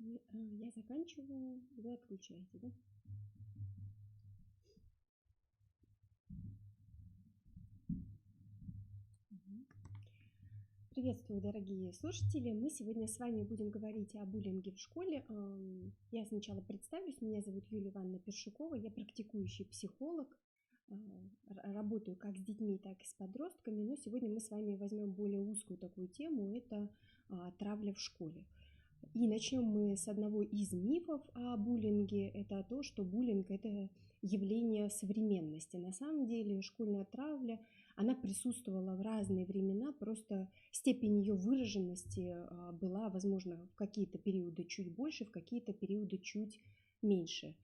Я заканчиваю, вы отключаете, да? Приветствую, дорогие слушатели! Мы сегодня с вами будем говорить о буллинге в школе. Я сначала представлюсь, меня зовут Юлия Ивановна Першукова, я практикующий психолог, работаю как с детьми, так и с подростками, но сегодня мы с вами возьмем более узкую такую тему, это травля в школе. И начнем мы с одного из мифов о буллинге. Это то, что буллинг – это явление современности. На самом деле школьная травля, она присутствовала в разные времена, просто степень ее выраженности была, возможно, в какие-то периоды чуть больше, в какие-то периоды чуть меньше.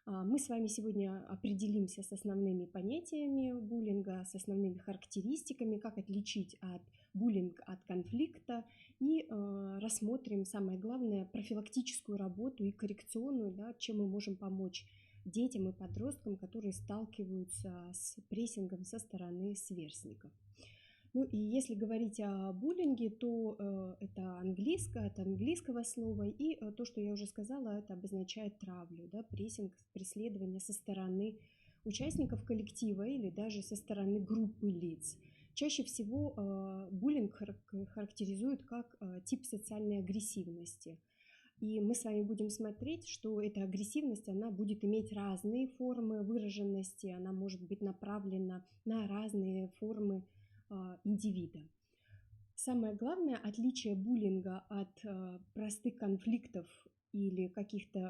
Мы с вами сегодня определимся с основными понятиями буллинга, с основными характеристиками, как отличить буллинг от конфликта, и рассмотрим, самое главное, профилактическую работу и коррекционную, да, чем мы можем помочь детям и подросткам, которые сталкиваются с прессингом со стороны сверстников. Ну и если говорить о буллинге, то это от английского слова, и то, что я уже сказала, это обозначает травлю, да, прессинг, преследование со стороны участников коллектива или даже со стороны группы лиц. Чаще всего буллинг характеризует как тип социальной агрессивности. И мы с вами будем смотреть, что эта агрессивность, она будет иметь разные формы выраженности, она может быть направлена на разные формы индивида. Самое главное отличие буллинга от простых конфликтов или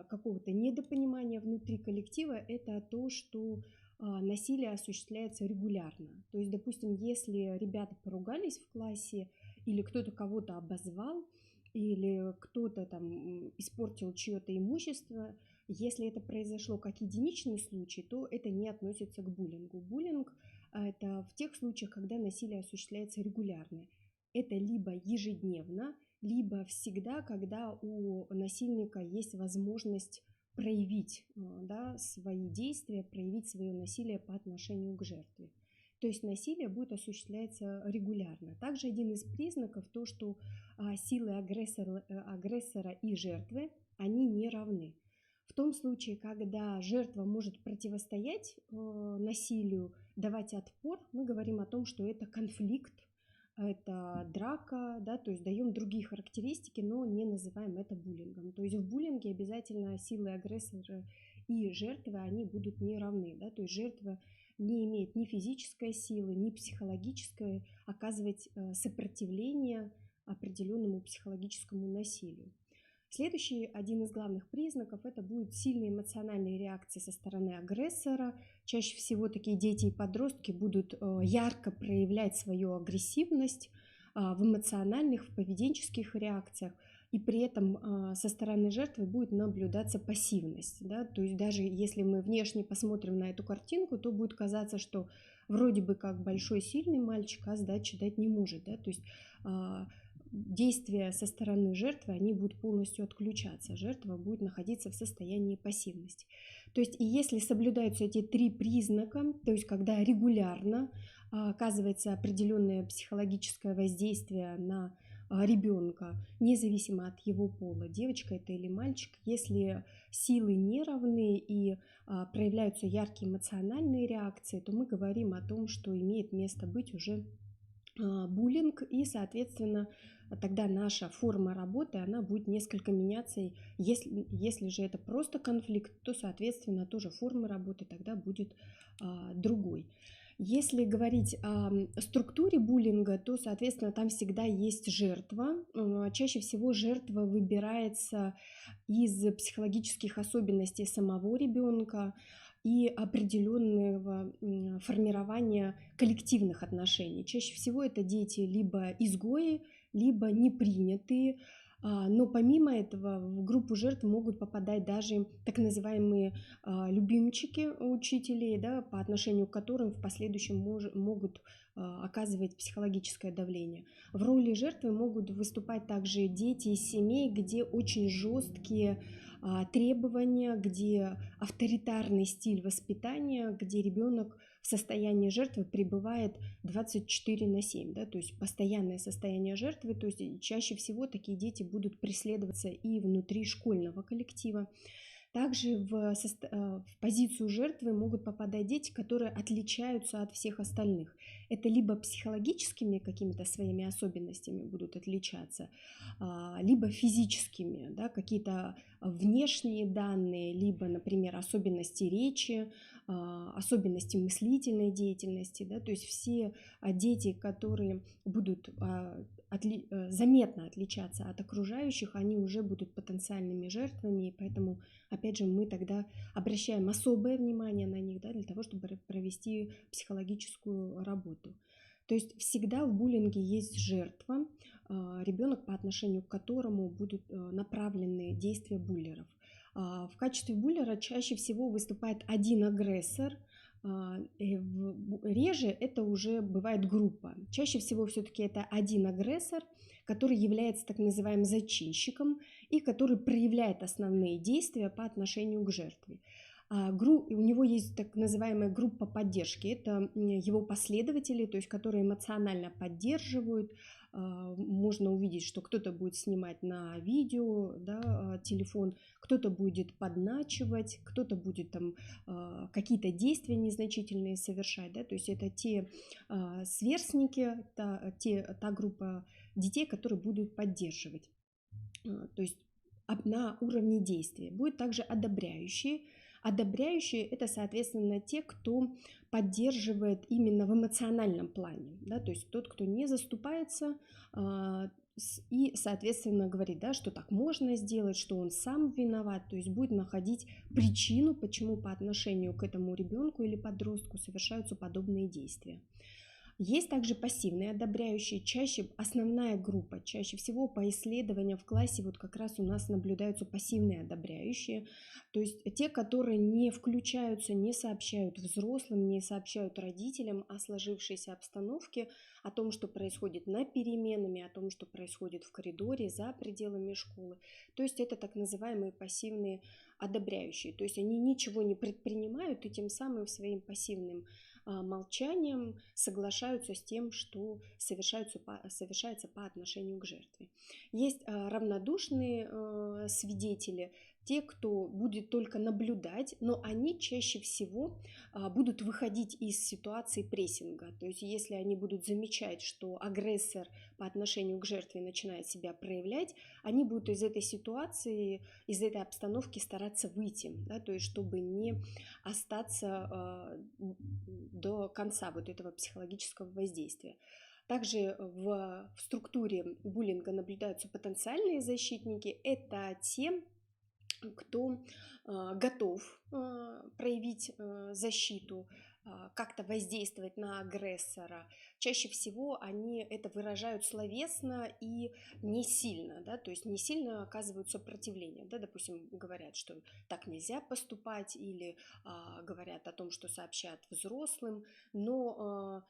какого-то недопонимания внутри коллектива – это то, что насилие осуществляется регулярно. То есть, допустим, если ребята поругались в классе или кто-то кого-то обозвал, или кто-то там испортил чье-то имущество, если это произошло как единичный случай, то это не относится к буллингу. Буллинг – это в тех случаях, когда насилие осуществляется регулярно. Это либо ежедневно, либо всегда, когда у насильника есть возможность проявить, да, свои действия, проявить свое насилие по отношению к жертве. То есть насилие будет осуществляться регулярно. Также один из признаков то, что силы агрессора и жертвы, они не равны. В том случае, когда жертва может противостоять насилию, давать отпор, мы говорим о том, что это конфликт, это драка, да, то есть даем другие характеристики, но не называем это буллингом. То есть в буллинге обязательно силы агрессора и жертвы, они будут не равны, да, то есть жертва не имеет ни физической силы, ни психологической оказывать сопротивление определенному психологическому насилию. Следующий, один из главных признаков, это будут сильные эмоциональные реакции со стороны агрессора. Чаще всего такие дети и подростки будут ярко проявлять свою агрессивность в эмоциональных, в поведенческих реакциях. И при этом со стороны жертвы будет наблюдаться пассивность. Да? То есть даже если мы внешне посмотрим на эту картинку, то будет казаться, что вроде бы как большой сильный мальчик, а сдачи дать не может. Да? То есть действия со стороны жертвы, они будут полностью отключаться. Жертва будет находиться в состоянии пассивности. То есть и если соблюдаются эти три признака, то есть когда регулярно оказывается определенное психологическое воздействие на ребенка, независимо от его пола, девочка это или мальчик, если силы не равны и проявляются яркие эмоциональные реакции, то мы говорим о том, что имеет место быть уже буллинг, и, соответственно, тогда наша форма работы, она будет несколько меняться. Если же это просто конфликт, то, соответственно, тоже форма работы тогда будет другой. Если говорить о структуре буллинга, то, соответственно, там всегда есть жертва. Чаще всего жертва выбирается из психологических особенностей самого ребенка и определенного формирования коллективных отношений. Чаще всего это дети либо изгои, либо непринятые, но помимо этого в группу жертв могут попадать даже так называемые любимчики учителей, да, по отношению к которым в последующем могут оказывать психологическое давление. В роли жертвы могут выступать также дети из семей, где очень жесткие требования, где авторитарный стиль воспитания, где ребенок в состоянии жертвы пребывает 24/7, да, то есть постоянное состояние жертвы, то есть чаще всего такие дети будут преследоваться и внутри школьного коллектива. Также в позицию жертвы могут попадать дети, которые отличаются от всех остальных. Это либо психологическими какими-то своими особенностями будут отличаться, либо физическими, да, какие-то внешние данные, либо, например, особенности речи, особенности мыслительной деятельности. Да, то есть все дети, которые будут заметно отличаться от окружающих, они уже будут потенциальными жертвами, и поэтому, опять же, мы тогда обращаем особое внимание на них, да, для того, чтобы провести психологическую работу. То есть всегда в буллинге есть жертва, ребенок, по отношению к которому будут направлены действия буллеров. В качестве буллера чаще всего выступает один агрессор, реже это уже бывает группа. Чаще всего все-таки это один агрессор, который является так называемым зачинщиком и который проявляет основные действия по отношению к жертве. У него есть так называемая группа поддержки. Это его последователи, то есть которые эмоционально поддерживают. Можно увидеть, что кто-то будет снимать на видео, да, телефон, кто-то будет подначивать, кто-то будет там какие-то действия незначительные совершать. Да? То есть это те сверстники, та группа детей, которые будут поддерживать. То есть на уровне действия. Будет также одобряющие. Одобряющие – это, соответственно, те, кто поддерживает именно в эмоциональном плане. Да? То есть тот, кто не заступается и, соответственно, говорит, да, что так можно сделать, что он сам виноват, то есть будет находить причину, почему по отношению к этому ребенку или подростку совершаются подобные действия. Есть также пассивные одобряющие, чаще основная группа, чаще всего по исследованиям в классе вот как раз у нас наблюдаются пассивные одобряющие, то есть те, которые не включаются, не сообщают взрослым, не сообщают родителям о сложившейся обстановке, о том, что происходит на переменами, о том, что происходит в коридоре, за пределами школы. То есть это так называемые пассивные одобряющие, то есть они ничего не предпринимают и тем самым своим пассивным молчанием соглашаются с тем, что совершается по отношению к жертве. Есть равнодушные свидетели, те, кто будет только наблюдать, но они чаще всего будут выходить из ситуации прессинга. То есть если они будут замечать, что агрессор по отношению к жертве начинает себя проявлять, они будут из этой ситуации, из этой обстановки стараться выйти, да, то есть чтобы не остаться до конца вот этого психологического воздействия. Также в структуре буллинга наблюдаются потенциальные защитники. Это те, кто готов проявить защиту, как-то воздействовать на агрессора. Чаще всего они это выражают словесно и не сильно, да, то есть не сильно оказывают сопротивление. Да, допустим, говорят, что так нельзя поступать, или говорят о том, что сообщат взрослым, но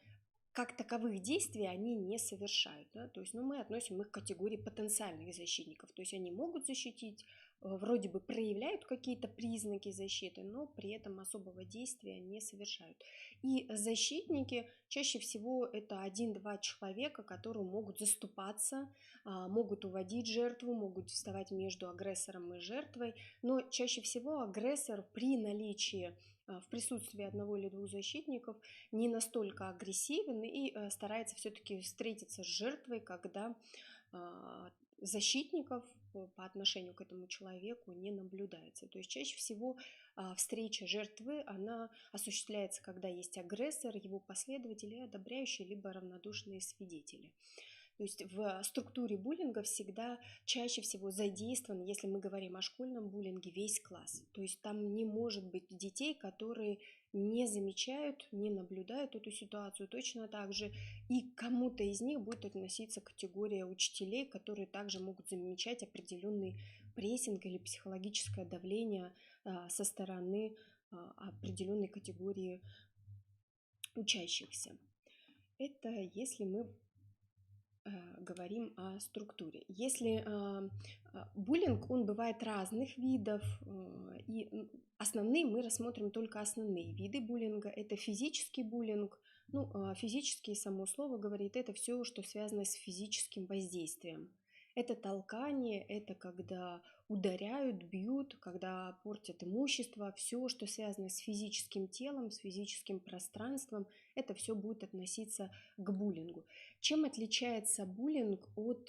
как таковых действий они не совершают. Да? То есть мы относим их к категории потенциальных защитников. То есть они могут защитить, вроде бы проявляют какие-то признаки защиты, но при этом особого действия не совершают. И защитники чаще всего это 1-2 человека, которые могут заступаться, могут уводить жертву, могут вставать между агрессором и жертвой, но чаще всего агрессор при наличии в присутствии одного или двух защитников не настолько агрессивен и старается все-таки встретиться с жертвой, когда защитников по отношению к этому человеку не наблюдается. То есть чаще всего встреча жертвы, она осуществляется, когда есть агрессор, его последователи, одобряющие, либо равнодушные свидетели. То есть в структуре буллинга всегда чаще всего задействован, если мы говорим о школьном буллинге, весь класс. То есть там не может быть детей, которые не замечают, не наблюдают эту ситуацию. Точно так же и к кому-то из них будет относиться категория учителей, которые также могут замечать определенный прессинг или психологическое давление со стороны определенной категории учащихся. Это если мы говорим о структуре. Если буллинг, он бывает разных видов, и основные мы рассмотрим только основные виды буллинга. Это физический буллинг. Физический, само слово говорит, это все, что связано с физическим воздействием. Это толкание, это когда ударяют, бьют, когда портят имущество, все, что связано с физическим телом, с физическим пространством, это все будет относиться к буллингу. Чем отличается буллинг от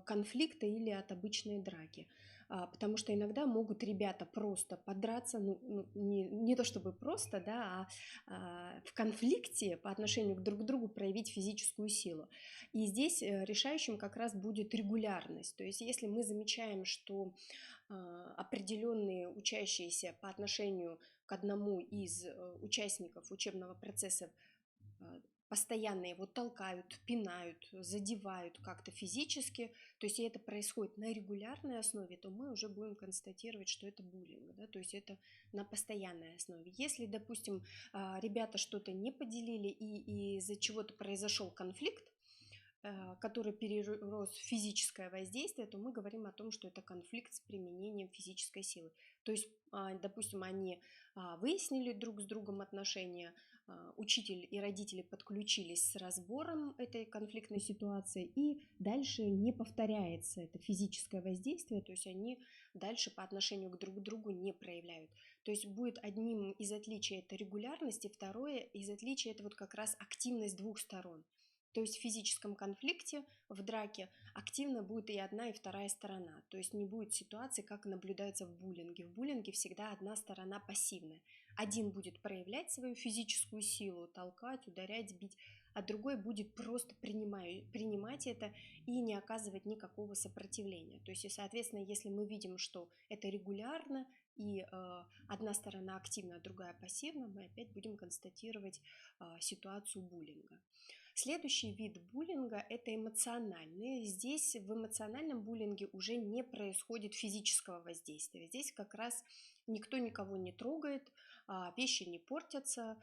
конфликта или от обычной драки? Потому что иногда могут ребята просто подраться, не то чтобы просто, да, в конфликте по отношению друг к другу проявить физическую силу. И здесь решающим как раз будет регулярность. То есть если мы замечаем, что определенные учащиеся по отношению к одному из участников учебного процесса постоянно его толкают, пинают, задевают как-то физически, то есть и это происходит на регулярной основе, то мы уже будем констатировать, что это буллинг, да, то есть это на постоянной основе. Если, допустим, ребята что-то не поделили и из-за чего-то произошел конфликт, который перерос в физическое воздействие, то мы говорим о том, что это конфликт с применением физической силы. То есть, допустим, они выяснили друг с другом отношения, учитель и родители подключились с разбором этой конфликтной ситуации, и дальше не повторяется это физическое воздействие, то есть они дальше по отношению к друг другу не проявляют. То есть будет одним из отличий это регулярность, и второе из отличий это вот как раз активность двух сторон. То есть в физическом конфликте, в драке активно будет и одна, и вторая сторона. То есть не будет ситуации, как наблюдается в буллинге. В буллинге всегда одна сторона пассивная. Один будет проявлять свою физическую силу, толкать, ударять, бить, а другой будет просто принимать это и не оказывать никакого сопротивления. То есть, и, соответственно, если мы видим, что это регулярно, и одна сторона активна, а другая пассивна, мы опять будем констатировать ситуацию буллинга. Следующий вид буллинга – это эмоциональный. Здесь в эмоциональном буллинге уже не происходит физического воздействия. Здесь как раз никто никого не трогает, вещи не портятся,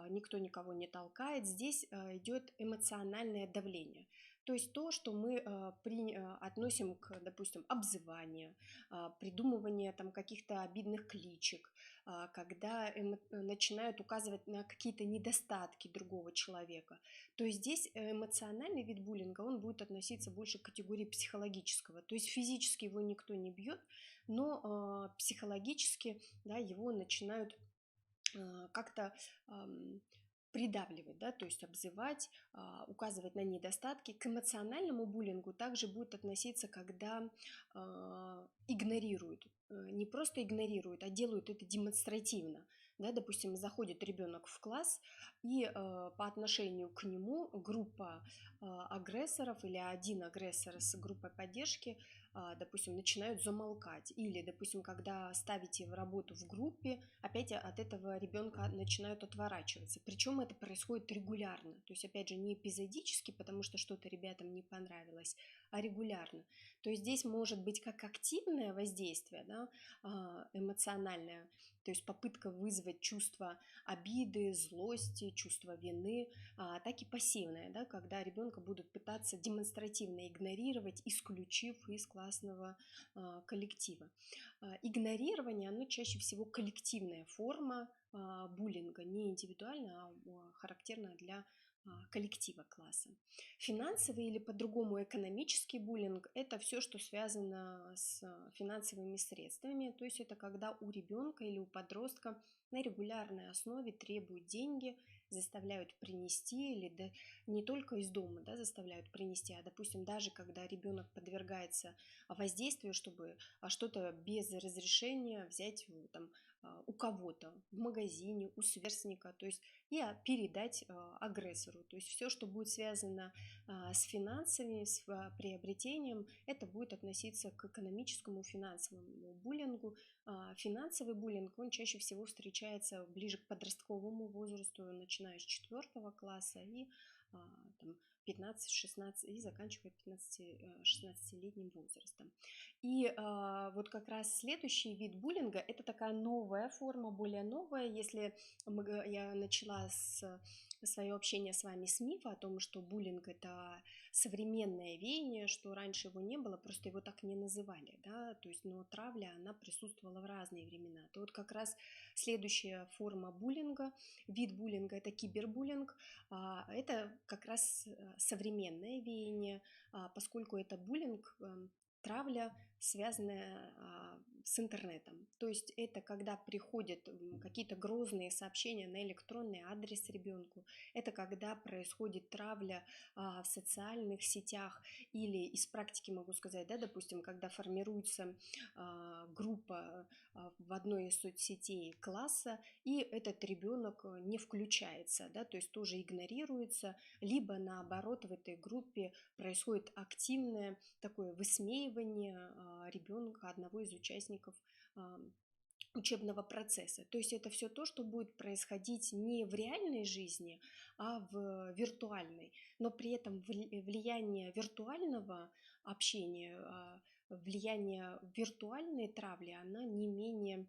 никто никого не толкает. Здесь идет эмоциональное давление. То есть то, что мы относим к, допустим, обзыванию, придумыванию там каких-то обидных кличек, когда начинают указывать на какие-то недостатки другого человека. То есть здесь эмоциональный вид буллинга, он будет относиться больше к категории психологического. То есть физически его никто не бьет, но психологически, да, его начинают как-то придавливать, да, то есть обзывать, указывать на недостатки. К эмоциональному буллингу также будет относиться, когда игнорируют, не просто игнорируют, а делают это демонстративно. Да, допустим, заходит ребенок в класс, и по отношению к нему группа агрессоров или один агрессор с группой поддержки, допустим, начинают замолкать. Или, допустим, когда ставите в работу в группе, опять от этого ребенка начинают отворачиваться. Причем это происходит регулярно. То есть, опять же, не эпизодически, потому что что-то ребятам не понравилось, а регулярно. То есть здесь может быть как активное воздействие, да, эмоциональное, то есть попытка вызвать чувство обиды, злости, чувство вины, так и пассивное, да, когда ребенка будут пытаться демонстративно игнорировать, исключив из классного коллектива. Игнорирование, оно чаще всего коллективная форма буллинга, не индивидуальная, а характерная для коллектива класса. Финансовый или по-другому экономический буллинг – это все, что связано с финансовыми средствами, то есть это когда у ребенка или у подростка на регулярной основе требуют деньги, заставляют принести, или да, не только из дома, да, заставляют принести, а, допустим, даже когда ребенок подвергается воздействию, чтобы что-то без разрешения взять там, у кого-то в магазине, у сверстника, то есть и передать агрессору. То есть все, что будет связано с финансами, с приобретением, это будет относиться к экономическому, финансовому буллингу. Финансовый буллинг, он чаще всего встречается ближе к подростковому возрасту, начиная с 4 класса и там, 15-16 и заканчивая 15-16-летним возрастом. И вот как раз следующий вид буллинга – это такая новая форма, более новая. Если я начала свое общение с вами с мифа о том, что буллинг – это современное веяние, что раньше его не было, просто его так не называли, да, то есть, но травля, она присутствовала в разные времена. То вот как раз следующая форма буллинга, вид буллинга – это кибербуллинг, это как раз современное веяние, поскольку это буллинг, травля, связанная с интернетом. То есть это когда приходят какие-то грозные сообщения на электронный адрес ребенку, это когда происходит травля в социальных сетях, или из практики могу сказать, да, допустим, когда формируется группа в одной из соцсетей класса, и этот ребенок не включается, да, то есть тоже игнорируется, либо наоборот в этой группе происходит активное такое высмеивание ребенка, одного из участников учебного процесса. То есть это все то, что будет происходить не в реальной жизни, а в виртуальной. Но при этом влияние виртуального общения, влияние виртуальной травли, она не менее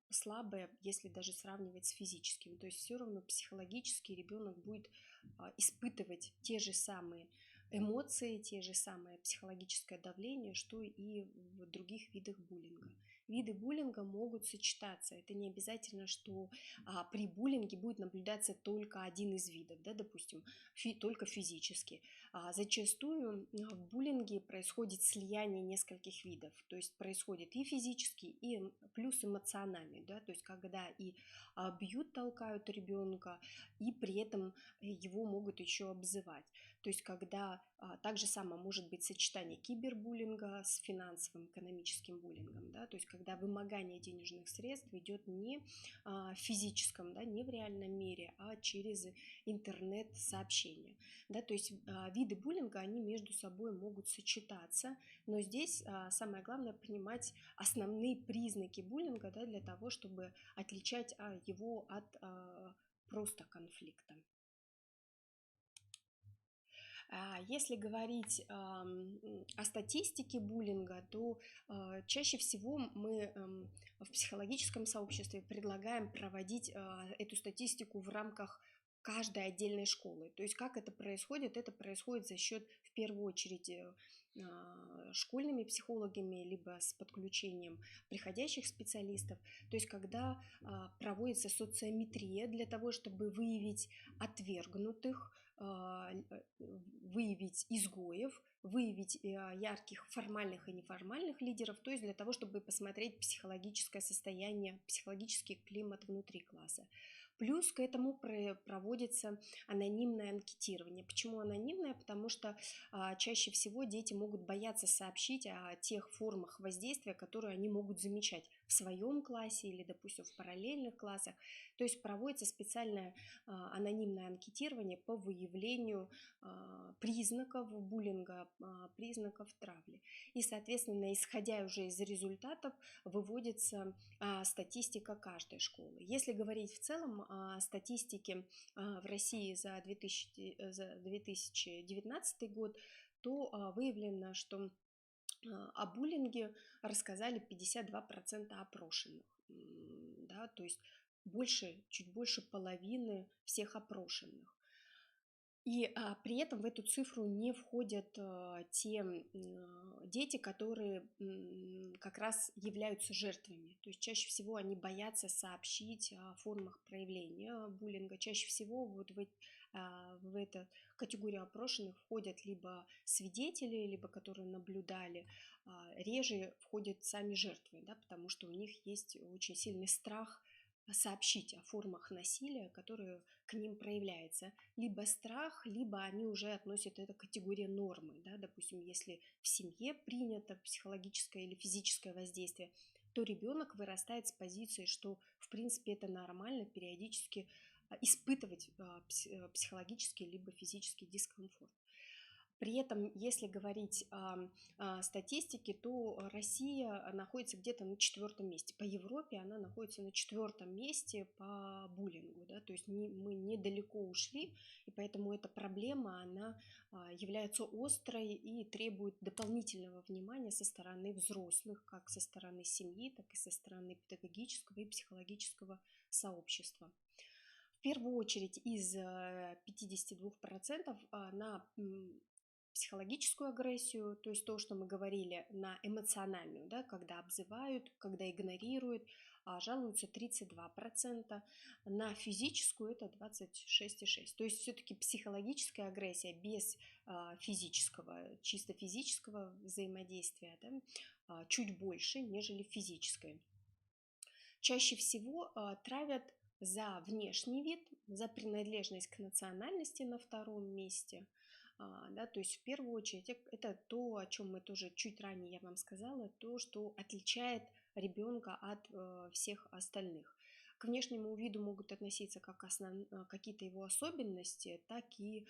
слабая, если даже сравнивать с физическим. То есть все равно психологически ребенок будет испытывать те же самые эмоции, те же самое психологическое давление, что и в других видах буллинга. Виды буллинга могут сочетаться. Это не обязательно, что при буллинге будет наблюдаться только один из видов, да, допустим, только физически. Зачастую в буллинге происходит слияние нескольких видов. То есть происходит и физический, и плюс эмоциональный. Да, то есть когда и бьют, толкают ребенка, и при этом его могут еще обзывать. То есть когда также само может быть сочетание кибербуллинга с финансовым, экономическим буллингом, да, то есть когда вымогание денежных средств идет не в физическом, да, не в реальном мире, а через интернет-сообщения. Да, то есть виды буллинга, они между собой могут сочетаться, но здесь самое главное понимать основные признаки буллинга, да, для того, чтобы отличать его от просто конфликта. Если говорить о статистике буллинга, то чаще всего мы в психологическом сообществе предлагаем проводить эту статистику в рамках каждой отдельной школы. То есть как это происходит? Это происходит за счет, в первую очередь, школьными психологами, либо с подключением приходящих специалистов. То есть когда проводится социометрия для того, чтобы выявить отвергнутых, выявить изгоев, выявить ярких формальных и неформальных лидеров, то есть для того, чтобы посмотреть психологическое состояние, психологический климат внутри класса. Плюс к этому проводится анонимное анкетирование. Почему анонимное? Потому что чаще всего дети могут бояться сообщить о тех формах воздействия, которые они могут замечать в своем классе или, допустим, в параллельных классах. То есть проводится специальное анонимное анкетирование по выявлению признаков буллинга, признаков травли. И, соответственно, исходя уже из результатов, выводится статистика каждой школы. Если говорить в целом о статистике в России за 2019 год, то выявлено, что о буллинге рассказали 52% опрошенных. Да, то есть чуть больше половины всех опрошенных. И при этом в эту цифру не входят те дети, которые как раз являются жертвами. То есть чаще всего они боятся сообщить о формах проявления буллинга. Чаще всего вот в эту категорию опрошенных входят либо свидетели, либо которые наблюдали. Реже входят сами жертвы, да, потому что у них есть очень сильный страх сообщить о формах насилия, которые к ним проявляются. Либо страх, либо они уже относят это к категории нормы. Да? Допустим, если в семье принято психологическое или физическое воздействие, то ребенок вырастает с позиции, что в принципе это нормально периодически испытывать психологический либо физический дискомфорт. При этом, если говорить о статистике, то Россия находится где-то на 4-м месте. По Европе она находится на 4-м месте по буллингу. Да? То есть мы недалеко ушли, и поэтому эта проблема она является острой и требует дополнительного внимания со стороны взрослых, как со стороны семьи, так и со стороны педагогического и психологического сообщества. В первую очередь из 52% на психологическую агрессию, то есть то, что мы говорили, на эмоциональную, да, когда обзывают, когда игнорируют, жалуются 32%, на физическую это 26,6%. То есть все-таки психологическая агрессия без физического, чисто физического взаимодействия, да, чуть больше, нежели физическое. Чаще всего травят за внешний вид, за принадлежность к национальности на втором месте. Да, то есть в первую очередь это то, о чем мы тоже чуть ранее я вам сказала, то, что отличает ребенка от всех остальных. К внешнему виду могут относиться как какие-то его особенности, так и,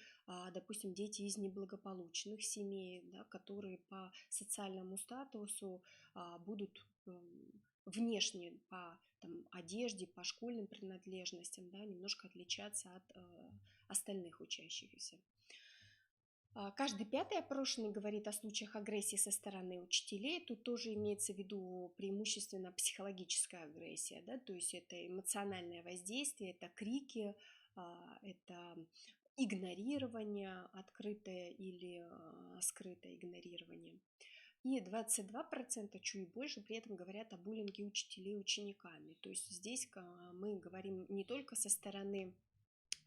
допустим, дети из неблагополучных семей, да, которые по социальному статусу будут внешне по одежде, по школьным принадлежностям, да, немножко отличаться от остальных учащихся. Каждый пятый опрошенный говорит о случаях агрессии со стороны учителей. Тут тоже имеется в виду преимущественно психологическая агрессия, да, то есть это эмоциональное воздействие, это крики, это игнорирование, открытое или скрытое игнорирование. И 22%, чуть больше, при этом говорят о буллинге учителей учениками. То есть здесь мы говорим не только со стороны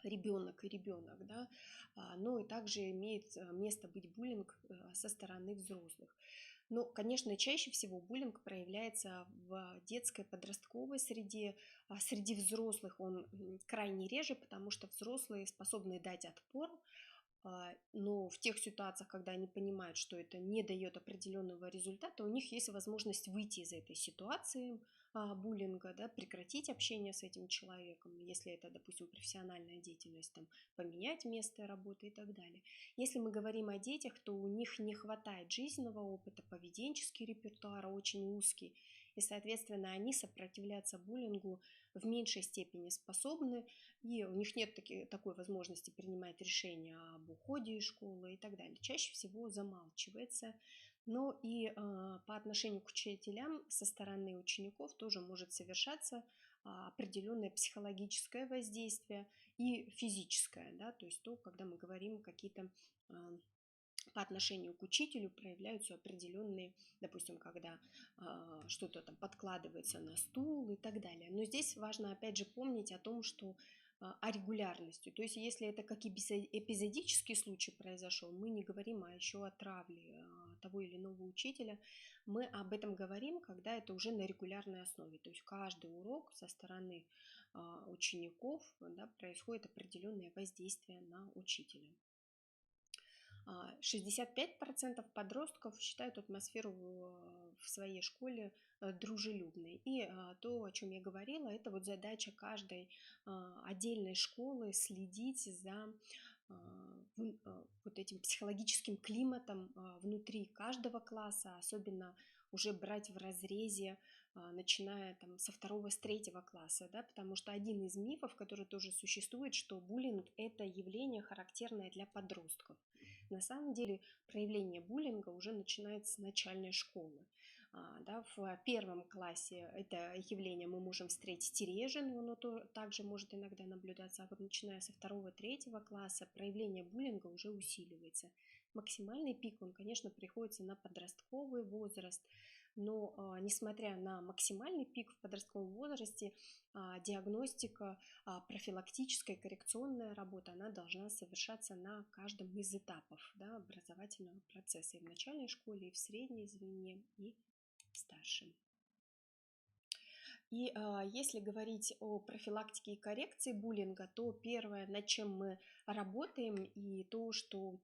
ребенок и ребенок, да, но и также имеет место быть буллинг со стороны взрослых. Но, конечно, чаще всего буллинг проявляется в детской подростковой среде. Среди взрослых он крайне реже, потому что взрослые способны дать отпор, но в тех ситуациях, когда они понимают, что это не дает определенного результата, у них есть возможность выйти из этой ситуации буллинга, да, прекратить общение с этим человеком, если это, допустим, профессиональная деятельность, там, поменять место работы и так далее. Если мы говорим о детях, то у них не хватает жизненного опыта, поведенческий репертуар очень узкий, и, соответственно, они сопротивляться буллингу в меньшей степени способны, и у них нет такой возможности принимать решения об уходе из школы и так далее. Чаще всего замалчивается. Но и по отношению к учителям со стороны учеников тоже может совершаться определенное психологическое воздействие и физическое, да, то есть то, когда мы говорим какие-то по отношению к учителю проявляются определенные, допустим, когда что-то там подкладывается на стул и так далее. Но здесь важно опять же помнить о том, что о регулярности. То есть если это как эпизодический случай произошел, мы не говорим еще о травле того или иного учителя. Мы об этом говорим, когда это уже на регулярной основе. То есть каждый урок со стороны учеников, да, происходит определенное воздействие на учителя. 65% подростков считают атмосферу в своей школе дружелюбной. И то, о чем я говорила, это вот задача каждой отдельной школы следить за вот этим психологическим климатом внутри каждого класса, особенно уже брать в разрезе, начиная там со 2-го, с 3-го класса, да, потому что один из мифов, который тоже существует, что буллинг – это явление, характерное для подростков. На самом деле проявление буллинга уже начинается с начальной школы. Да, в 1-м классе это явление мы можем встретить реже, но оно также может иногда наблюдаться, а вот начиная со 2-го, 3-го класса проявление буллинга уже усиливается. Максимальный пик, он, конечно, приходится на подростковый возраст, но несмотря на максимальный пик в подростковом возрасте, диагностика, профилактическая, коррекционная работа, она должна совершаться на каждом из этапов, да, образовательного процесса, и в начальной школе, и в средней звене, и в старшем. И если говорить о профилактике и коррекции буллинга, то первое, над чем мы работаем, и то, что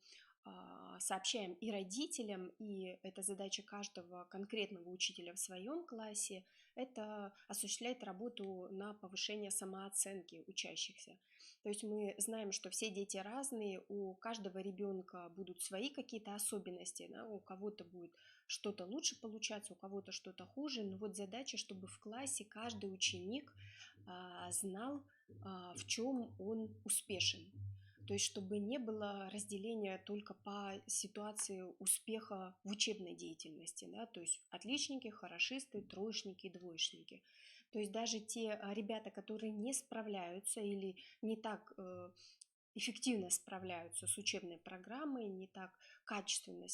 сообщаем и родителям, и это задача каждого конкретного учителя в своем классе, это осуществлять работу на повышение самооценки учащихся. То есть мы знаем, что все дети разные, у каждого ребенка будут свои какие-то особенности, да, у кого-то будет что-то лучше получаться, у кого-то что-то хуже, но вот задача, чтобы в классе каждый ученик знал, в чем он успешен. То есть, чтобы не было разделения только по ситуации успеха в учебной деятельности, да, то есть отличники, хорошисты, троечники, двоечники. То есть даже те ребята, которые не справляются или не так эффективно справляются с учебной программой, не так качественно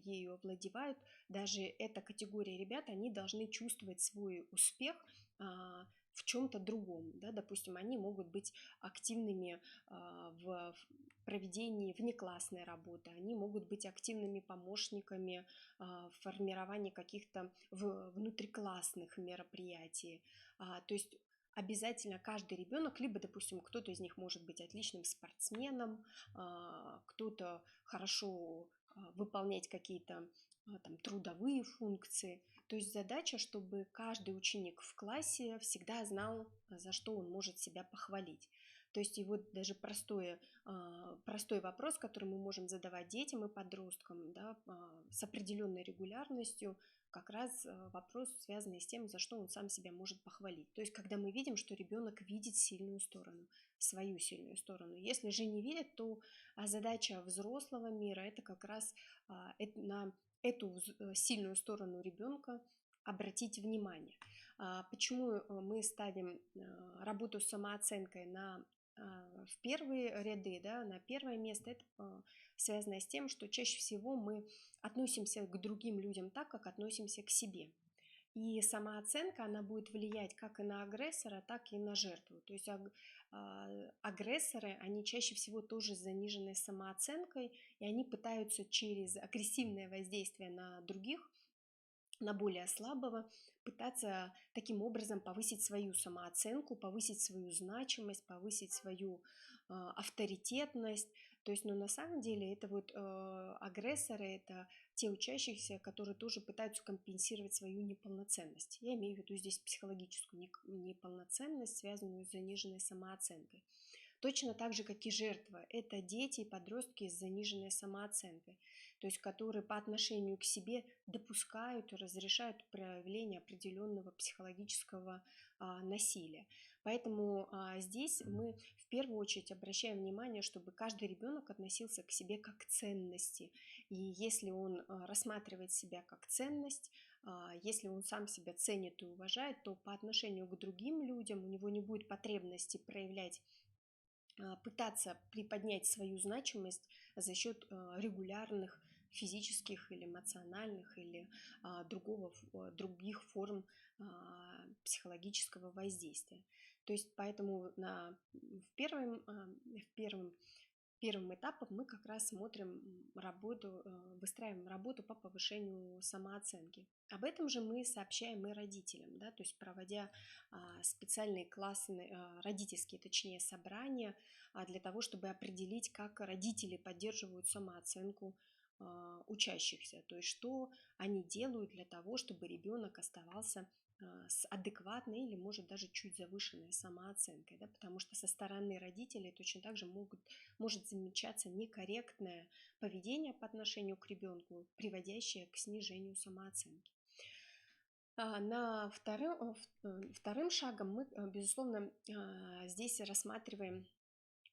ею овладевают, даже эта категория ребят, они должны чувствовать свой успех в чем-то другом, да, допустим, они могут быть активными в проведении внеклассной работы, они могут быть активными помощниками в формировании каких-то внутриклассных мероприятий, то есть обязательно каждый ребенок, либо, допустим, кто-то из них может быть отличным спортсменом, кто-то хорошо выполнять какие-то там трудовые функции. То есть задача, чтобы каждый ученик в классе всегда знал, за что он может себя похвалить. То есть и вот даже простой вопрос, который мы можем задавать детям и подросткам, да, с определенной регулярностью, как раз вопрос, связанный с тем, за что он сам себя может похвалить. То есть когда мы видим, что ребенок видит сильную сторону, свою сильную сторону. Если же не видит, то задача взрослого мира – это как раз на эту сильную сторону ребенка обратить внимание. Почему мы ставим работу с самооценкой в первые ряды, да, на первое место? Это связано с тем, что чаще всего мы относимся к другим людям так, как относимся к себе. И самооценка, она будет влиять как и на агрессора, так и на жертву. То есть агрессоры, они чаще всего тоже с заниженной самооценкой, и они пытаются через агрессивное воздействие на других, на более слабого, пытаться таким образом повысить свою самооценку, повысить свою значимость, повысить свою авторитетность. То есть, но на самом деле это вот агрессоры, это те учащиеся, которые тоже пытаются компенсировать свою неполноценность. Я имею в виду здесь психологическую неполноценность, связанную с заниженной самооценкой. Точно так же, как и жертва, это дети и подростки с заниженной самооценкой, то есть которые по отношению к себе допускают и разрешают проявление определенного психологического насилия. Поэтому здесь мы в первую очередь обращаем внимание, чтобы каждый ребенок относился к себе как к ценности. И если он рассматривает себя как ценность, если он сам себя ценит и уважает, то по отношению к другим людям у него не будет потребности пытаться приподнять свою значимость за счет регулярных физических или эмоциональных или других форм психологического воздействия. То есть поэтому первым этапом мы как раз смотрим выстраиваем работу по повышению самооценки. Об этом же мы сообщаем и родителям, да, то есть проводя специальные классные, родительские, точнее, собрания для того, чтобы определить, как родители поддерживают самооценку учащихся, то есть что они делают для того, чтобы ребенок оставался с адекватной или, может, даже чуть завышенной самооценкой, да, потому что со стороны родителей точно так же может замечаться некорректное поведение по отношению к ребенку, приводящее к снижению самооценки. Вторым шагом мы, безусловно, здесь рассматриваем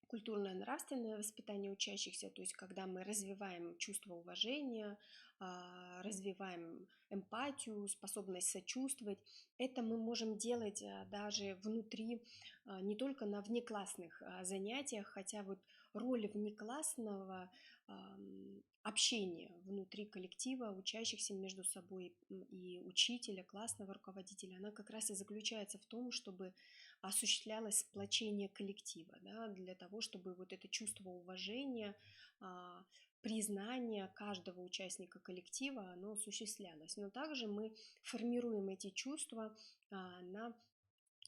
культурное нравственное воспитание учащихся, то есть когда мы развиваем чувство уважения, развиваем эмпатию, способность сочувствовать. Это мы можем делать даже внутри, не только на внеклассных занятиях, хотя вот роль внеклассного общения внутри коллектива, учащихся между собой и учителя, классного руководителя, она как раз и заключается в том, чтобы осуществлялось сплочение коллектива, да, для того, чтобы вот это чувство уважения, признание каждого участника коллектива, оно осуществлялось. Но также мы формируем эти чувства,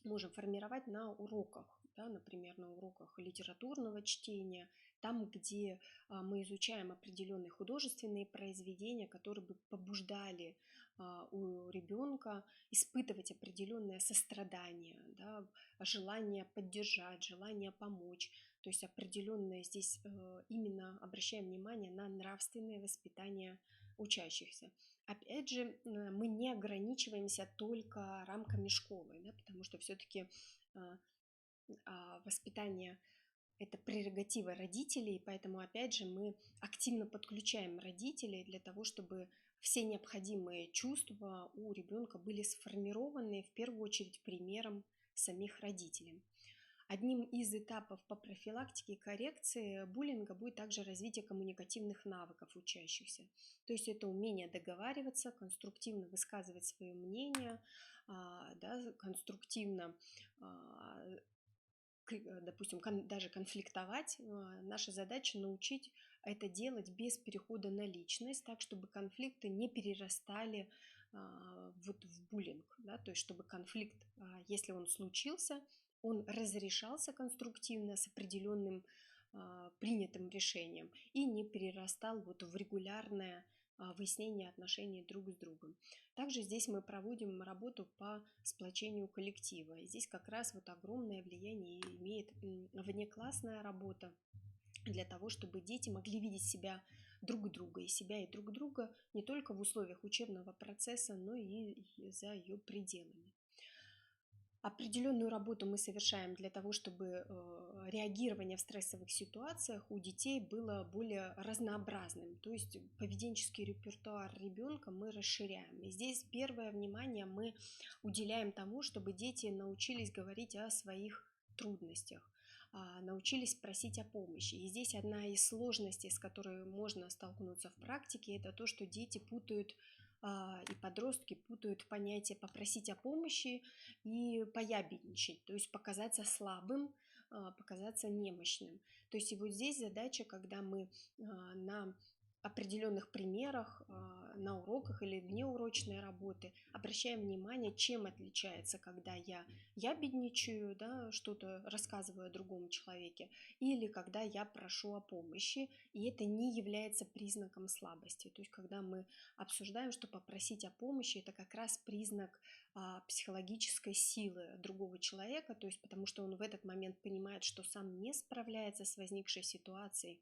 можем формировать на уроках, да, например, на уроках литературного чтения, там, где мы изучаем определенные художественные произведения, которые бы побуждали у ребенка испытывать определенное сострадание, да, желание поддержать, желание помочь. То есть определенное здесь именно обращаем внимание на нравственное воспитание учащихся. Опять же, мы не ограничиваемся только рамками школы, да, потому что все-таки воспитание – это прерогатива родителей, поэтому, опять же, мы активно подключаем родителей для того, чтобы все необходимые чувства у ребенка были сформированы в первую очередь примером самих родителей. Одним из этапов по профилактике и коррекции буллинга будет также развитие коммуникативных навыков учащихся. То есть это умение договариваться, конструктивно высказывать свое мнение, да, конструктивно, допустим, даже конфликтовать. Наша задача научить это делать без перехода на личность, так, чтобы конфликты не перерастали вот в буллинг, да, то есть чтобы конфликт, если он случился, он разрешался конструктивно с определенным принятым решением и не перерастал вот в регулярное выяснение отношений друг с другом. Также здесь мы проводим работу по сплочению коллектива. И здесь как раз вот огромное влияние имеет внеклассная работа для того, чтобы дети могли видеть себя друг друга и друг друга не только в условиях учебного процесса, но и за ее пределами. Определенную работу мы совершаем для того, чтобы реагирование в стрессовых ситуациях у детей было более разнообразным. То есть поведенческий репертуар ребенка мы расширяем. И здесь первое внимание мы уделяем тому, чтобы дети научились говорить о своих трудностях, научились просить о помощи. И здесь одна из сложностей, с которой можно столкнуться в практике, это то, что дети путают и подростки путают понятие «попросить о помощи» и «поябедничать», то есть показаться слабым, показаться немощным. То есть и вот здесь задача, когда мы на определенных примерах, на уроках или внеурочной работы обращаем внимание, чем отличается, когда я бедничаю, да, что-то рассказываю о другом человеке, или когда я прошу о помощи, и это не является признаком слабости. То есть когда мы обсуждаем, что попросить о помощи – это как раз признак психологической силы другого человека, то есть потому что он в этот момент понимает, что сам не справляется с возникшей ситуацией,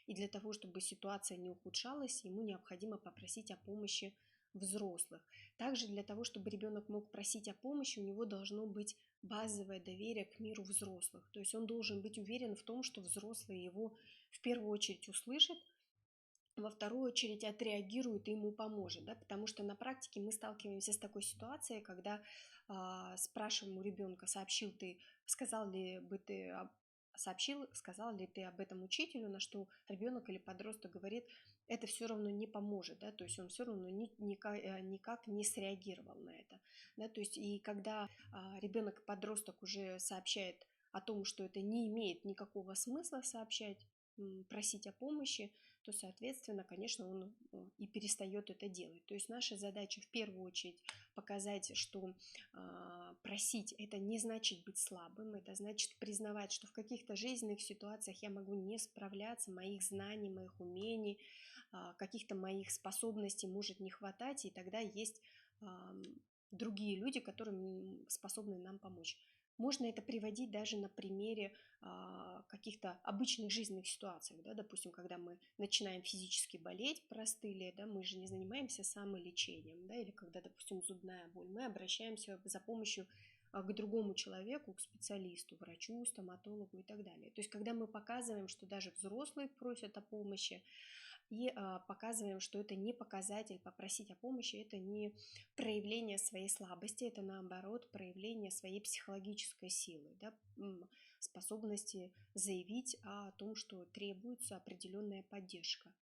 и для того, чтобы ситуация не ухудшалась, ему необходимо попросить о помощи взрослых. Также для того, чтобы ребенок мог просить о помощи, у него должно быть базовое доверие к миру взрослых. То есть он должен быть уверен в том, что взрослые его в первую очередь услышат, во вторую очередь отреагирует и ему поможет, да, потому что на практике мы сталкиваемся с такой ситуацией, когда спрашиваем у ребенка, сказал ли ты об этом учителю, на что ребенок или подросток говорит, это все равно не поможет, да, то есть он все равно никак не среагировал на это, да, то есть и когда ребенок и подросток уже сообщает о том, что это не имеет никакого смысла сообщать, просить о помощи, то, соответственно, конечно, он и перестает это делать. То есть наша задача в первую очередь показать, что просить – это не значит быть слабым, это значит признавать, что в каких-то жизненных ситуациях я могу не справляться, моих знаний, моих умений, каких-то моих способностей может не хватать, и тогда есть другие люди, которые способны нам помочь. Можно это приводить даже на примере каких-то обычных жизненных ситуаций, да, допустим, когда мы начинаем физически болеть, простыли, да, мы же не занимаемся самолечением, да, или когда, допустим, зубная боль, мы обращаемся за помощью к другому человеку, к специалисту, врачу, стоматологу и так далее. То есть, когда мы показываем, что даже взрослые просят о помощи, и показываем, что это не показатель, попросить о помощи, это не проявление своей слабости, это наоборот проявление своей психологической силы, да, способности заявить о том, что требуется определенная поддержка.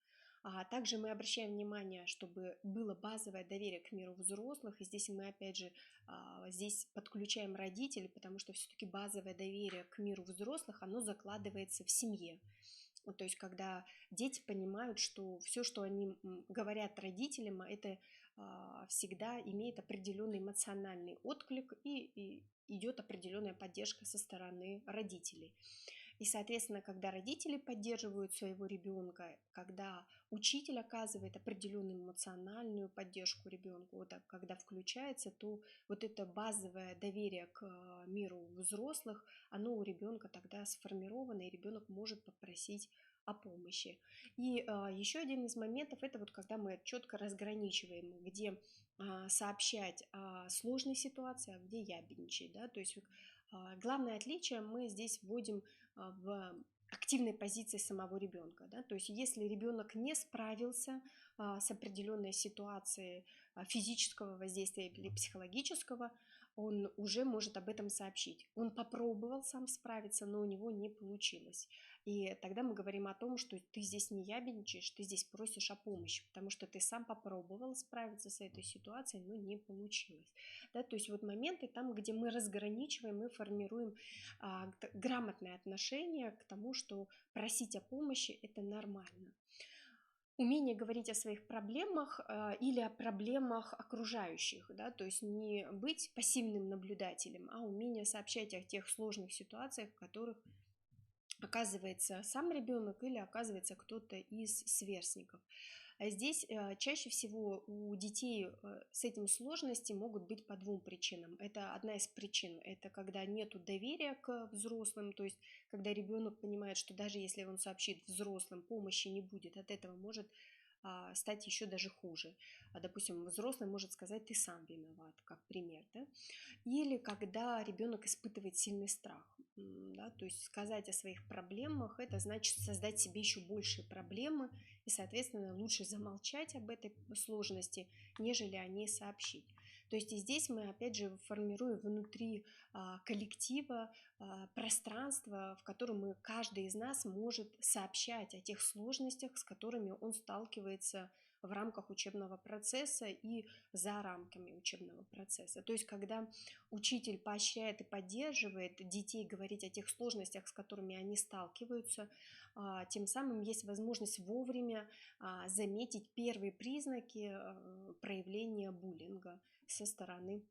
А также мы обращаем внимание, чтобы было базовое доверие к миру взрослых, и здесь мы опять же здесь подключаем родителей, потому что все-таки базовое доверие к миру взрослых, оно закладывается в семье. То есть, когда дети понимают, что все, что они говорят родителям, это всегда имеет определенный эмоциональный отклик и идет определенная поддержка со стороны родителей. И, соответственно, когда родители поддерживают своего ребенка, когда учитель оказывает определенную эмоциональную поддержку ребенку, вот когда включается, то вот это базовое доверие к миру взрослых, оно у ребенка тогда сформировано, и ребенок может попросить о помощи. И еще один из моментов, это вот когда мы четко разграничиваем, где сообщать о сложной ситуации, а где ябедничать, да, то есть главное отличие мы здесь вводим в активной позиции самого ребенка, да, то есть если ребенок не справился с определенной ситуацией физического воздействия или психологического, он уже может об этом сообщить. Он попробовал сам справиться, но у него не получилось. И тогда мы говорим о том, что ты здесь не ябедничаешь, ты здесь просишь о помощи, потому что ты сам попробовал справиться с этой ситуацией, но не получилось. Да, то есть вот моменты там, где мы разграничиваем, мы формируем грамотное отношение к тому, что просить о помощи – это нормально. Умение говорить о своих проблемах или о проблемах окружающих, да, то есть не быть пассивным наблюдателем, а умение сообщать о тех сложных ситуациях, в которых оказывается сам ребенок или оказывается кто-то из сверстников. А здесь чаще всего у детей с этим сложности могут быть по двум причинам. Это одна из причин, это когда нет доверия к взрослым, то есть когда ребенок понимает, что даже если он сообщит взрослым, помощи не будет, от этого может стать еще даже хуже. Допустим, взрослый может сказать: ты сам виноват, как пример, да? Или когда ребенок испытывает сильный страх, да, то есть сказать о своих проблемах – это значит создать себе еще большие проблемы, и, соответственно, лучше замолчать об этой сложности, нежели о ней сообщить. То есть и здесь мы, опять же, формируем внутри коллектива пространство, в котором каждый из нас может сообщать о тех сложностях, с которыми он сталкивается в рамках учебного процесса и за рамками учебного процесса. То есть когда учитель поощряет и поддерживает детей говорить о тех сложностях, с которыми они сталкиваются, тем самым есть возможность вовремя заметить первые признаки проявления буллинга со стороны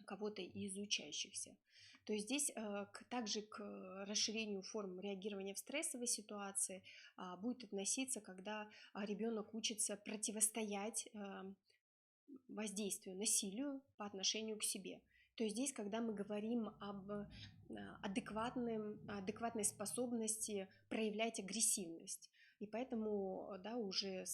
кого-то из учащихся. То есть здесь также к расширению форм реагирования в стрессовой ситуации будет относиться, когда ребенок учится противостоять воздействию, насилию по отношению к себе. То есть здесь, когда мы говорим об адекватной способности проявлять агрессивность. И поэтому, да, уже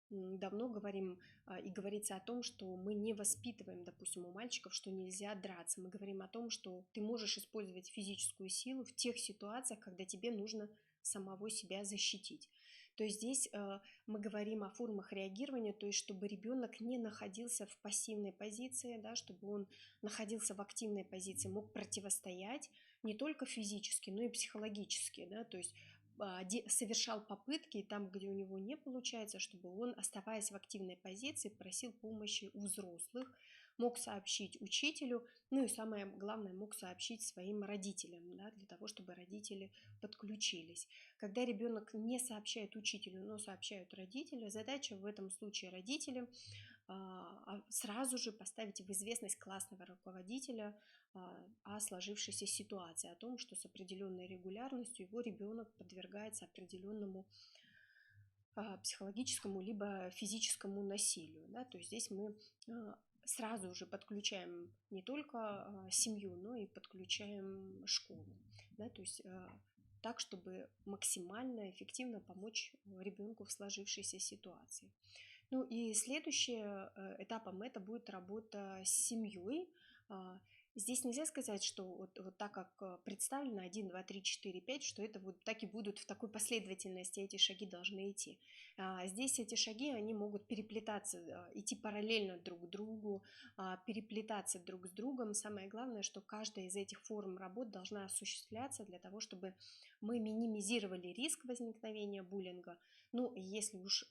давно говорим и говорится о том, что мы не воспитываем, допустим, у мальчиков, что нельзя драться. Мы говорим о том, что ты можешь использовать физическую силу в тех ситуациях, когда тебе нужно самого себя защитить. То есть здесь мы говорим о формах реагирования, то есть чтобы ребенок не находился в пассивной позиции, да, чтобы он находился в активной позиции, мог противостоять не только физически, но и психологически, да, то есть совершал попытки, и там, где у него не получается, чтобы он, оставаясь в активной позиции, просил помощи у взрослых, мог сообщить учителю, ну и самое главное, мог сообщить своим родителям, да, для того, чтобы родители подключились. Когда ребенок не сообщает учителю, но сообщают родители, задача в этом случае родителям сразу же поставить в известность классного руководителя о сложившейся ситуации, о том, что с определенной регулярностью его ребенок подвергается определенному психологическому либо физическому насилию. Да? То есть здесь мы сразу уже подключаем не только семью, но и подключаем школу. Да? То есть так, чтобы максимально эффективно помочь ребенку в сложившейся ситуации. Ну и следующим этапом это будет работа с семьей. Здесь нельзя сказать, что вот так как представлено 1, 2, 3, 4, 5, что это вот так и будут в такой последовательности эти шаги должны идти. Здесь эти шаги, они могут переплетаться, идти параллельно друг к другу, переплетаться друг с другом. Самое главное, что каждая из этих форм работ должна осуществляться для того, чтобы мы минимизировали риск возникновения буллинга. Ну, если уж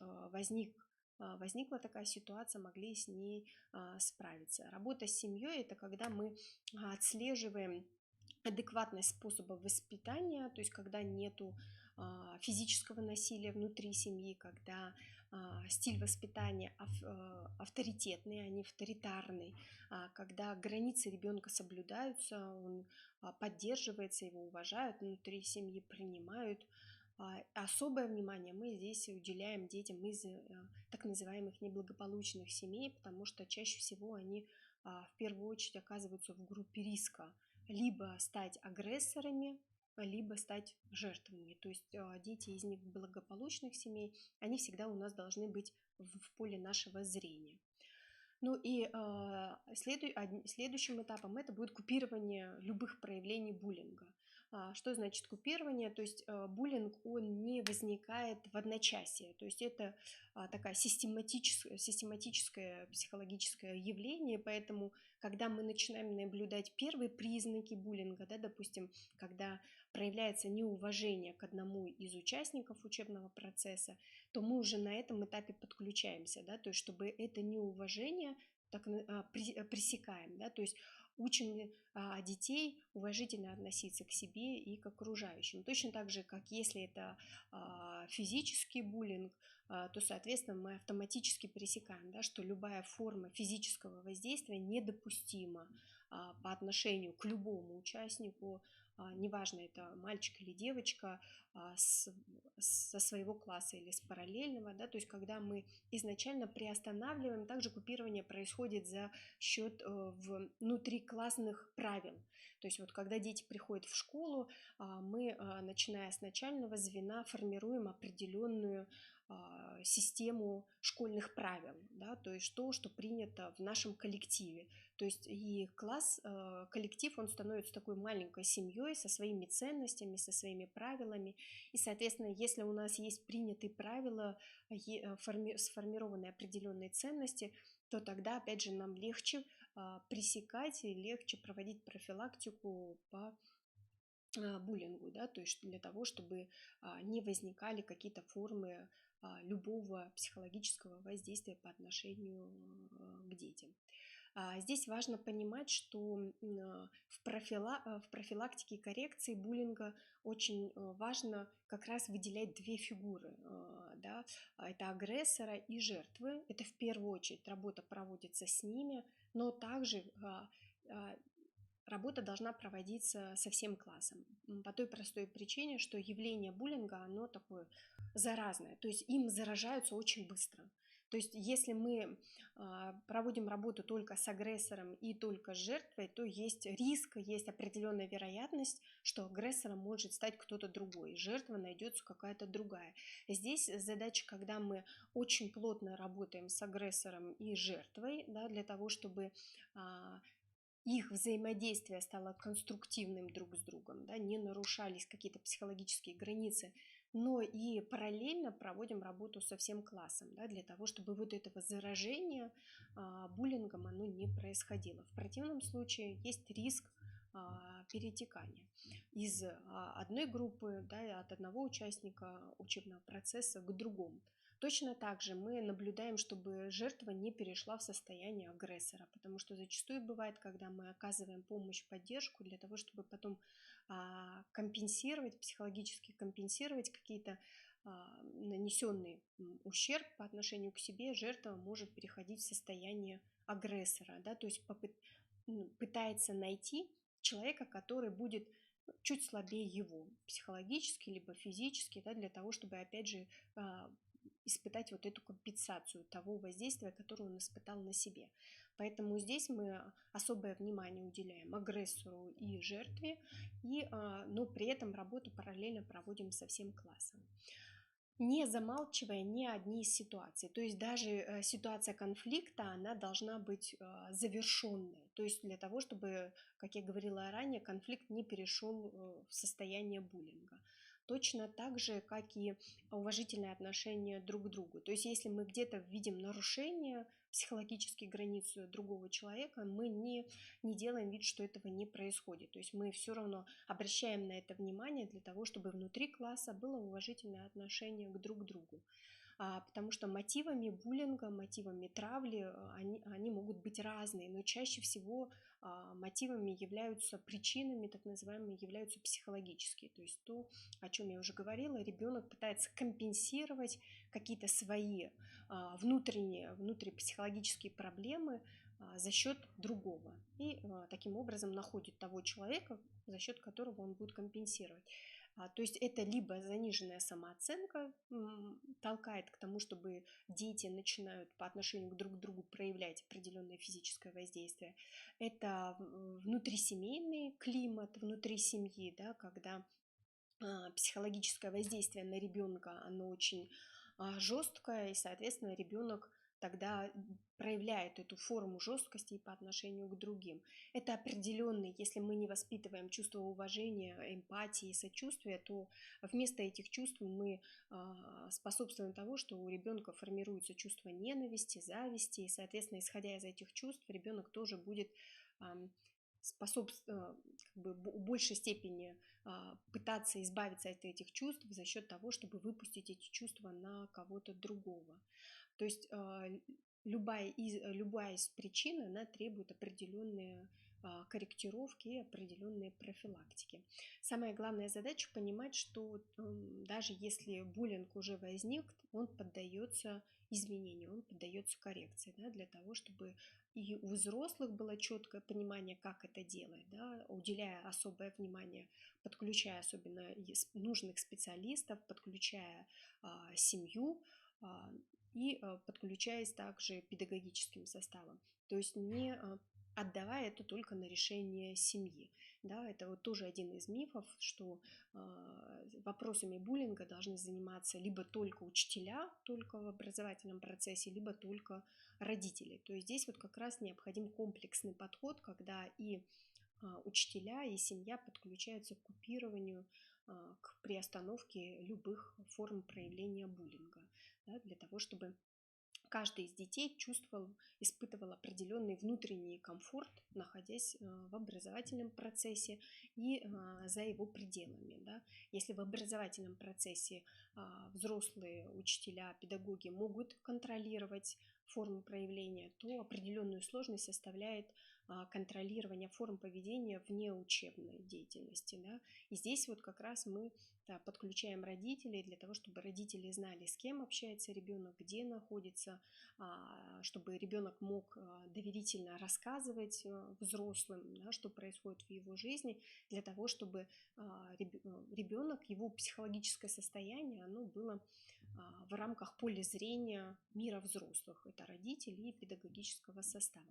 возникла такая ситуация, могли с ней справиться. Работа с семьей – это когда мы отслеживаем адекватность способов воспитания, то есть когда нету физического насилия внутри семьи, когда стиль воспитания авторитетный, а не авторитарный, когда границы ребенка соблюдаются, он поддерживается, его уважают, внутри семьи принимают. Особое внимание мы здесь уделяем детям из так называемых неблагополучных семей, потому что чаще всего они в первую очередь оказываются в группе риска либо стать агрессорами, либо стать жертвами. То есть дети из неблагополучных семей, они всегда у нас должны быть в поле нашего зрения. Ну и следующим этапом это будет купирование любых проявлений буллинга. Что значит купирование? То есть буллинг, он не возникает в одночасье. То есть это такая систематическое психологическое явление, поэтому когда мы начинаем наблюдать первые признаки буллинга, да, допустим, когда проявляется неуважение к одному из участников учебного процесса, то мы уже на этом этапе подключаемся, да, то есть чтобы это неуважение пресекаем, да, то есть учим детей уважительно относиться к себе и к окружающим. Точно так же, как если это физический буллинг, то, соответственно, мы автоматически пресекаем, да, что любая форма физического воздействия недопустима по отношению к любому участнику, неважно, это мальчик или девочка, со своего класса или с параллельного, да, то есть когда мы изначально приостанавливаем, также купирование происходит за счет внутриклассных правил. То есть вот когда дети приходят в школу, мы, начиная с начального звена, формируем определенную систему школьных правил, да, то есть то, что принято в нашем коллективе. То есть и класс, коллектив, он становится такой маленькой семьей со своими ценностями, со своими правилами. И, соответственно, если у нас есть принятые правила, сформированные определенные ценности, то тогда, опять же, нам легче пресекать и легче проводить профилактику по буллингу, да, то есть для того, чтобы не возникали какие-то формы любого психологического воздействия по отношению к детям. Здесь важно понимать, что в профилактике и коррекции буллинга очень важно как раз выделять две фигуры. Да? Это агрессора и жертвы. Это в первую очередь работа проводится с ними, но также работа должна проводиться со всем классом. По той простой причине, что явление буллинга, оно такое заразное. То есть им заражаются очень быстро. То есть если мы проводим работу только с агрессором и только с жертвой, то есть риск, есть определенная вероятность, что агрессором может стать кто-то другой, жертва найдется какая-то другая. Здесь задача, когда мы очень плотно работаем с агрессором и жертвой, да, для того, чтобы их взаимодействие стало конструктивным друг с другом, да, не нарушались какие-то психологические границы, но и параллельно проводим работу со всем классом, да, для того, чтобы вот этого заражения буллингом оно не происходило. В противном случае есть риск перетекания из одной группы, да, от одного участника учебного процесса к другому. Точно так же мы наблюдаем, чтобы жертва не перешла в состояние агрессора, потому что зачастую бывает, когда мы оказываем помощь, поддержку для того, чтобы потом компенсировать, психологически компенсировать какие-то нанесенный ущерб по отношению к себе, жертва может переходить в состояние агрессора, да, то есть пытается найти человека, который будет чуть слабее его, психологически либо физически, да, для того, чтобы, опять же, испытать вот эту компенсацию того воздействия, которое он испытал на себе. Поэтому здесь мы особое внимание уделяем агрессору и жертве, но при этом работу параллельно проводим со всем классом, не замалчивая ни одни из ситуаций. То есть даже ситуация конфликта, она должна быть завершенной. То есть для того, чтобы, как я говорила ранее, конфликт не перешел в состояние буллинга. Точно так же, как и уважительное отношение друг к другу. То есть если мы где-то видим нарушение психологических границ другого человека, мы не делаем вид, что этого не происходит. То есть мы все равно обращаем на это внимание для того, чтобы внутри класса было уважительное отношение друг к другу. Потому что мотивами буллинга, мотивами травли они могут быть разные, но чаще всего мотивами являются, причинами так называемыми, являются психологические. То есть то, о чем я уже говорила, ребенок пытается компенсировать какие-то свои внутрипсихологические проблемы за счет другого. И таким образом находит того человека, за счет которого он будет компенсировать. То есть это либо заниженная самооценка толкает к тому, чтобы дети начинают по отношению друг к другу проявлять определенное физическое воздействие. Это внутрисемейный климат, внутри семьи, да, когда психологическое воздействие на ребенка, оно очень жесткое, и, соответственно, ребенок тогда проявляет эту форму жесткости по отношению к другим. Это определенный, если мы не воспитываем чувство уважения, эмпатии, сочувствия, то вместо этих чувств мы способствуем тому, что у ребенка формируется чувство ненависти, зависти, и, соответственно, исходя из этих чувств, ребенок тоже будет способствовать в большей степени пытаться избавиться от этих чувств за счет того, чтобы выпустить эти чувства на кого-то другого. То есть любая из причин, она требует определенные корректировки и определенные профилактики. Самая главная задача понимать, что даже если буллинг уже возник, он поддается изменению, он поддается коррекции, да, для того, чтобы и у взрослых было четкое понимание, как это делать, да, уделяя особое внимание, подключая особенно нужных специалистов, подключая семью, и подключаясь также педагогическим составом. То есть не отдавая это только на решение семьи. Да, это вот тоже один из мифов, что вопросами буллинга должны заниматься либо только учителя, только в образовательном процессе, либо только родители. То есть здесь вот как раз необходим комплексный подход, когда и учителя, и семья подключаются к купированию, к приостановке любых форм проявления буллинга, да, для того, чтобы каждый из детей испытывал определенный внутренний комфорт, находясь в образовательном процессе и за его пределами. Да. Если в образовательном процессе взрослые учителя, педагоги могут контролировать форму проявления, то определенную сложность составляет контролирование форм поведения вне учебной деятельности. Да. И здесь вот как раз мы подключаем родителей для того, чтобы родители знали, с кем общается ребенок, где находится, чтобы ребенок мог доверительно рассказывать взрослым, да, что происходит в его жизни, для того, чтобы ребенок, его психологическое состояние, оно было в рамках поля зрения мира взрослых, это родителей и педагогического состава.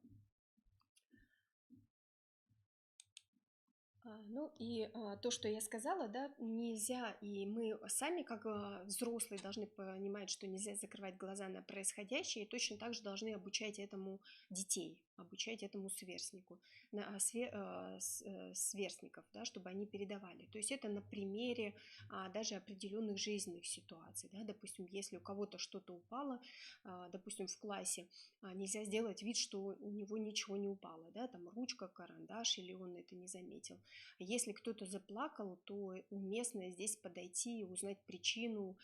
Ну и то, что я сказала, да, нельзя, и мы сами, как взрослые, должны понимать, что нельзя закрывать глаза на происходящее, и точно так же должны обучать этому детей, обучать этому сверстнику, сверстников, да, чтобы они передавали. То есть это на примере даже определенных жизненных ситуаций. Да, допустим, если у кого-то что-то упало, допустим, в классе, нельзя сделать вид, что у него ничего не упало, да, там ручка, карандаш, или он это не заметил. Если кто-то заплакал, то уместно здесь подойти и узнать причину,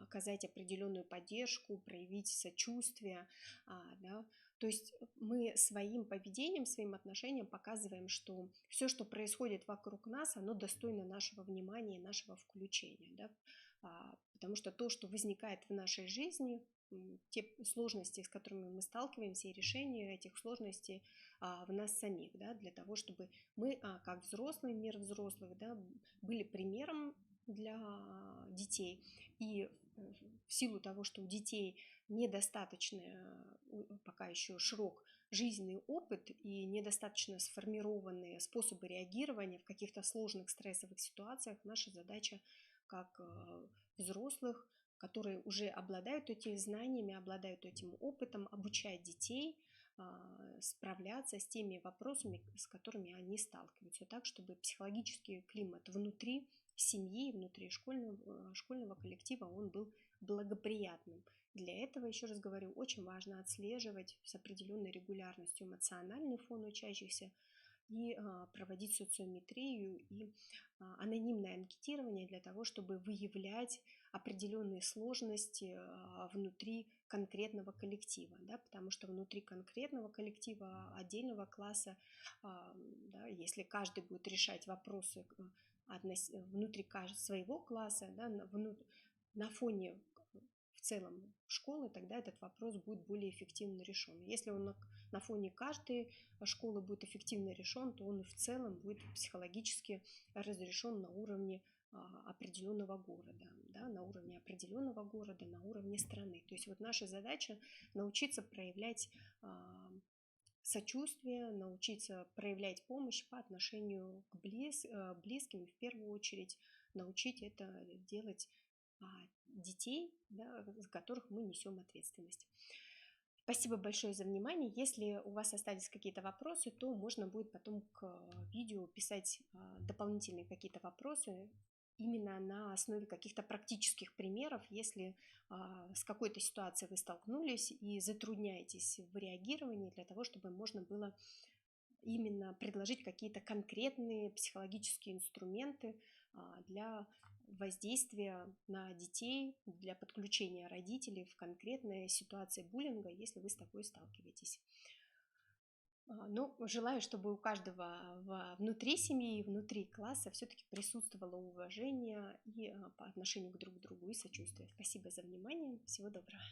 оказать определенную поддержку, проявить сочувствие. Да. То есть мы своим поведением, своим отношением показываем, что все, что происходит вокруг нас, оно достойно нашего внимания и нашего включения. Да. Потому что то, что возникает в нашей жизни, те сложности, с которыми мы сталкиваемся, и решение этих сложностей в нас самих, да, для того, чтобы мы, как взрослый, мир взрослых, да, были примером для детей. И в силу того, что у детей недостаточно пока еще широк жизненный опыт и недостаточно сформированные способы реагирования в каких-то сложных стрессовых ситуациях, наша задача как взрослых, которые уже обладают этими знаниями, обладают этим опытом, обучать детей справляться с теми вопросами, с которыми они сталкиваются, так, чтобы психологический климат внутри семьи, внутри школьного коллектива, он был благоприятным. Для этого, еще раз говорю, очень важно отслеживать с определенной регулярностью эмоциональный фон учащихся и проводить социометрию и анонимное анкетирование для того, чтобы выявлять определенные сложности внутри конкретного коллектива, да, потому что внутри конкретного коллектива, отдельного класса, да, если каждый будет решать вопросы внутри своего класса, да, на фоне в целом школы, тогда этот вопрос будет более эффективно решен. Если он на фоне каждой школы будет эффективно решен, то он в целом будет психологически разрешен на уровне определенного города, да, на уровне определенного города, на уровне страны. То есть вот наша задача научиться проявлять сочувствие, научиться проявлять помощь по отношению к близким, и в первую очередь научить это делать детей, да, за которых мы несем ответственность. Спасибо большое за внимание. Если у вас остались какие-то вопросы, то можно будет потом к видео писать дополнительные какие-то вопросы именно на основе каких-то практических примеров, если с какой-то ситуацией вы столкнулись и затрудняетесь в реагировании для того, чтобы можно было именно предложить какие-то конкретные психологические инструменты для воздействия на детей, для подключения родителей в конкретные ситуации буллинга, если вы с такой сталкиваетесь. Ну, желаю, чтобы у каждого внутри семьи, внутри класса все-таки присутствовало уважение и по отношению к друг другу и сочувствие. Спасибо за внимание. Всего доброго.